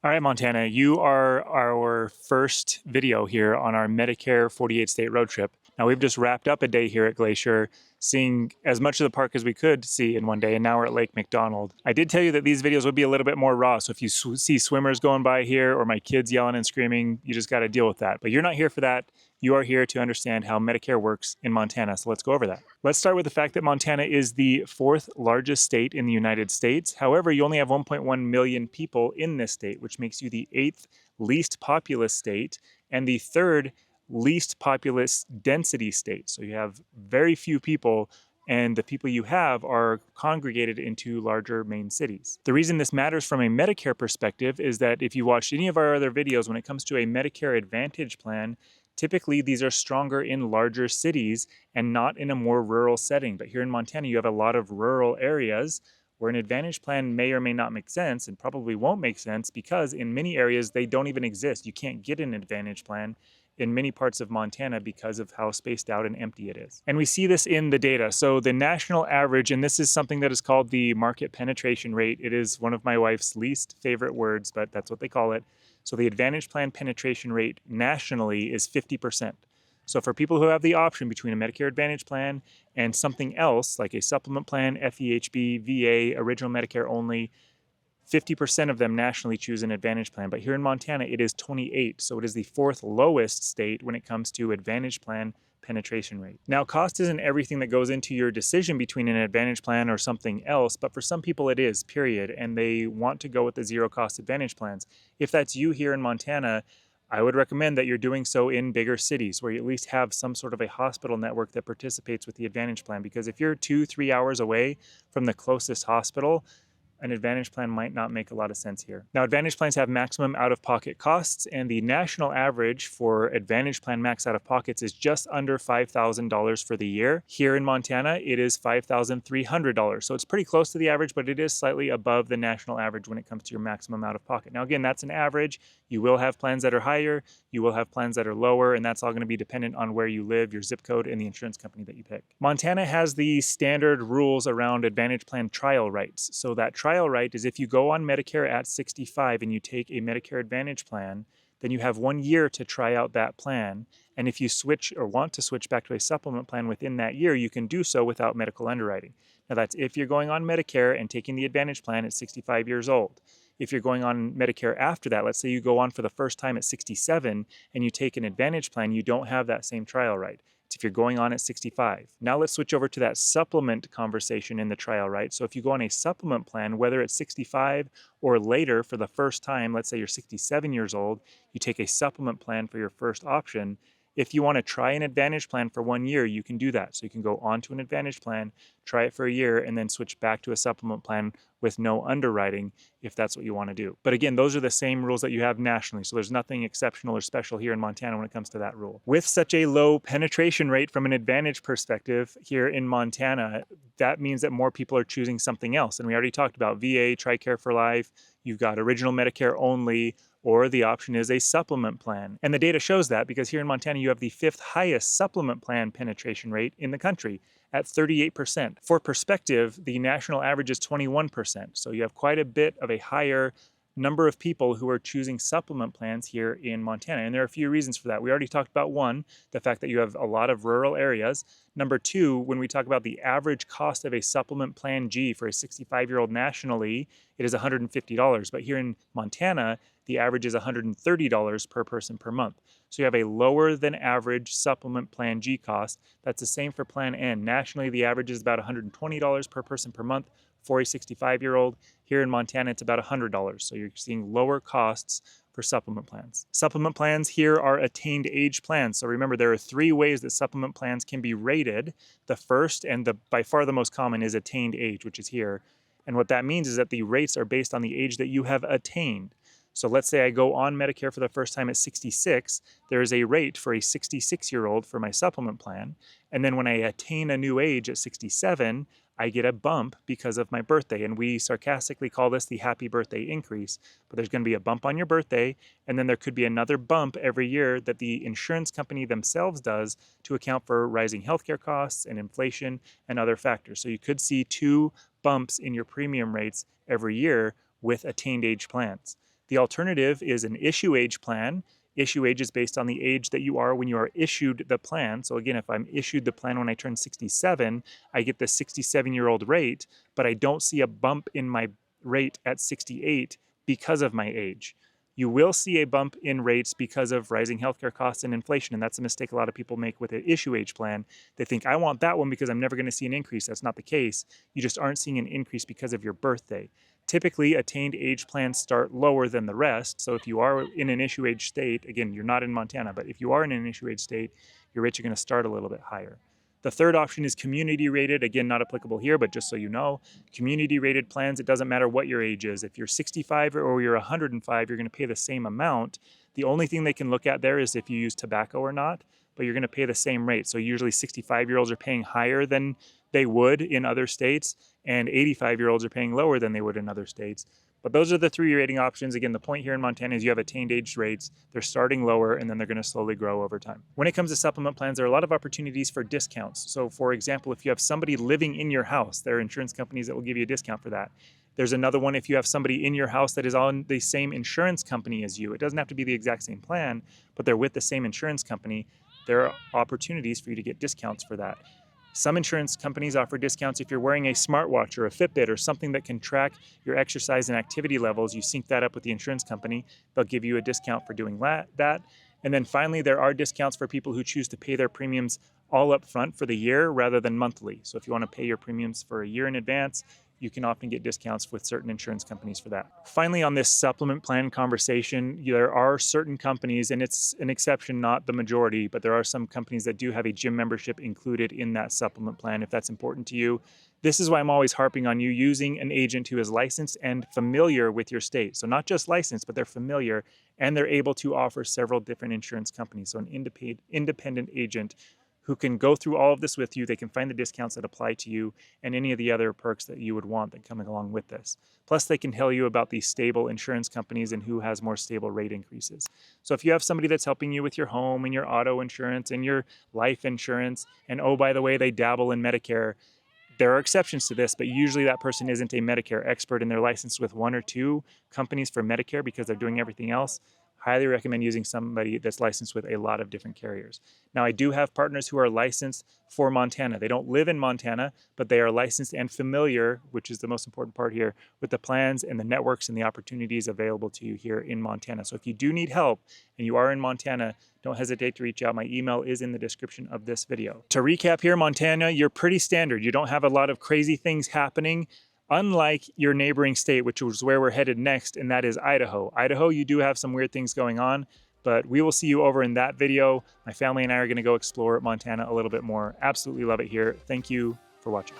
All right, Montana, you are our first video here on our Medicare 48 state road trip. Now, we've just wrapped up a day here at Glacier, seeing as much of the park as we could see in one day, and now we're at Lake McDonald. I did tell you that these videos would be a little bit more raw, so if you see swimmers going by here or my kids yelling and screaming, you just got to deal with that. But you're not here for that. You are here to understand how Medicare works in Montana, so let's go over that. Let's start with the fact that Montana is the fourth largest state in the United States. However, you only have 1.1 million people in this state, which makes you the eighth least populous state and the third least populous density state. So you have very few people, and the people you have are congregated into larger main cities. The reason this matters from a Medicare perspective is that if you watched any of our other videos, when it comes to a Medicare Advantage plan, typically these are stronger in larger cities and not in a more rural setting. But here in Montana, you have a lot of rural areas where an Advantage plan may or may not make sense, and probably won't make sense because in many areas they don't even exist. You can't get an Advantage plan in many parts of Montana because of how spaced out and empty it is. And we see this in the data. So the national average, and this is something that is called the market penetration rate. It is one of my wife's least favorite words, but that's what they call it. So the Advantage plan penetration rate nationally is 50%. So for people who have the option between a Medicare Advantage plan and something else, like a supplement plan, FEHB, VA, original Medicare only, 50% of them nationally choose an Advantage plan. But here in Montana, it is 28. So it is the fourth lowest state when it comes to Advantage plan penetration rate. Now, cost isn't everything that goes into your decision between an Advantage plan or something else, but for some people it is, period, and they want to go with the zero cost Advantage plans. If that's you here in Montana, I would recommend that you're doing so in bigger cities where you at least have some sort of a hospital network that participates with the Advantage plan, because if you're 2-3 hours away from the closest hospital, an Advantage plan might not make a lot of sense here. Now, Advantage plans have maximum out-of-pocket costs, and the national average for Advantage plan max out-of-pockets is just under $5,000 for the year. Here in Montana, it is $5,300. So it's pretty close to the average, but it is slightly above the national average when it comes to your maximum out-of-pocket. Now, again, that's an average. You will have plans that are higher, you will have plans that are lower, and that's all going to be dependent on where you live, your zip code, and the insurance company that you pick. Montana has the standard rules around Advantage plan trial rights. So that trial right is if you go on Medicare at 65 and you take a Medicare Advantage plan, then you have 1 year to try out that plan. And if you switch or want to switch back to a supplement plan within that year, you can do so without medical underwriting. Now, that's if you're going on Medicare and taking the Advantage plan at 65 years old. If you're going on Medicare after that, let's say you go on for the first time at 67 and you take an Advantage plan, you don't have that same trial right. It's if you're going on at 65. Now let's switch over to that supplement conversation in the trial right. So if you go on a supplement plan, whether it's 65 or later for the first time, let's say you're 67 years old, you take a supplement plan for your first option. If you want to try an Advantage plan for 1 year, you can do that. So you can go on to an Advantage plan, try it for a year, and then switch back to a supplement plan with no underwriting if that's what you want to do. But again, those are the same rules that you have nationally. So there's nothing exceptional or special here in Montana when it comes to that rule. With such a low penetration rate from an Advantage perspective here in Montana, that means that more people are choosing something else. And we already talked about VA, TRICARE for Life, you've got original Medicare only, or the option is a supplement plan. And the data shows that because here in Montana, you have the fifth highest supplement plan penetration rate in the country at 38%. For perspective, the national average is 21%. So you have quite a bit of a higher number of people who are choosing supplement plans here in Montana. And there are a few reasons for that. We already talked about one, the fact that you have a lot of rural areas. Number two, when we talk about the average cost of a supplement plan G for a 65-year-old nationally, it is $150. But here in Montana, the average is $130 per person per month. So you have a lower than average supplement plan G cost. That's the same for plan N. Nationally, the average is about $120 per person per month for a 65-year-old. Here in Montana, it's about $100. So you're seeing lower costs for supplement plans. Supplement plans here are attained age plans. So remember, there are 3 ways that supplement plans can be rated. The first and by far the most common is attained age, which is here. And what that means is that the rates are based on the age that you have attained. So let's say I go on Medicare for the first time at 66, there is a rate for a 66-year-old for my supplement plan. And then when I attain a new age at 67, I get a bump because of my birthday. And we sarcastically call this the happy birthday increase. But there's going to be a bump on your birthday, and then there could be another bump every year that the insurance company themselves does to account for rising healthcare costs and inflation and other factors. So you could see 2 bumps in your premium rates every year with attained age plans. The alternative is an issue age plan. Issue age is based on the age that you are when you are issued the plan. So again, if I'm issued the plan when I turn 67, I get the 67-year-old rate, but I don't see a bump in my rate at 68 because of my age. You will see a bump in rates because of rising healthcare costs and inflation, and that's a mistake a lot of people make with an issue age plan. They think, I want that one because I'm never going to see an increase. That's not the case. You just aren't seeing an increase because of your birthday. Typically, attained age plans start lower than the rest. So if you are in an issue age state, again, you're not in Montana, but if you are in an issue age state, your rates are going to start a little bit higher. The third option is community rated. Again, not applicable here, but just so you know, community rated plans, it doesn't matter what your age is. If you're 65 or you're 105, you're going to pay the same amount. The only thing they can look at there is if you use tobacco or not, but you're going to pay the same rate. So usually 65-year-olds are paying higher than they would in other states, and 85-year-olds are paying lower than they would in other states. But those are the three rating options. Again, the point here in Montana is you have attained age rates. They're starting lower, and then they're going to slowly grow over time. When it comes to supplement plans, there are a lot of opportunities for discounts. So for example, if you have somebody living in your house, there are insurance companies that will give you a discount for that. There's another one if you have somebody in your house that is on the same insurance company as you. It doesn't have to be the exact same plan, but they're with the same insurance company. There are opportunities for you to get discounts for that. Some insurance companies offer discounts if you're wearing a smartwatch or a Fitbit or something that can track your exercise and activity levels. You sync that up with the insurance company. They'll give you a discount for doing that. And then finally, there are discounts for people who choose to pay their premiums all up front for the year rather than monthly. So if you want to pay your premiums for a year in advance, you can often get discounts with certain insurance companies for that. Finally, on this supplement plan conversation, there are certain companies, and it's an exception, not the majority, but there are some companies that do have a gym membership included in that supplement plan if that's important to you. This is why I'm always harping on you using an agent who is licensed and familiar with your state. So not just licensed, but they're familiar, and they're able to offer several different insurance companies. So an independent agent who can go through all of this with you. They can find the discounts that apply to you and any of the other perks that you would want that coming along with this. Plus, they can tell you about these stable insurance companies and who has more stable rate increases. So if you have somebody that's helping you with your home and your auto insurance and your life insurance, and oh, by the way, they dabble in Medicare, there are exceptions to this, but usually that person isn't a Medicare expert and they're licensed with one or two companies for Medicare because they're doing everything else. Highly recommend using somebody that's licensed with a lot of different carriers. Now, I do have partners who are licensed for Montana. They don't live in Montana, but they are licensed and familiar, which is the most important part here, with the plans and the networks and the opportunities available to you here in Montana. So if you do need help and you are in Montana, don't hesitate to reach out. My email is in the description of this video. To recap here, Montana, you're pretty standard. You don't have a lot of crazy things happening. Unlike your neighboring state, which is where we're headed next, and that is Idaho. Idaho, you do have some weird things going on, but we will see you over in that video. My family and I are going to go explore Montana a little bit more. Absolutely love it here. Thank you for watching.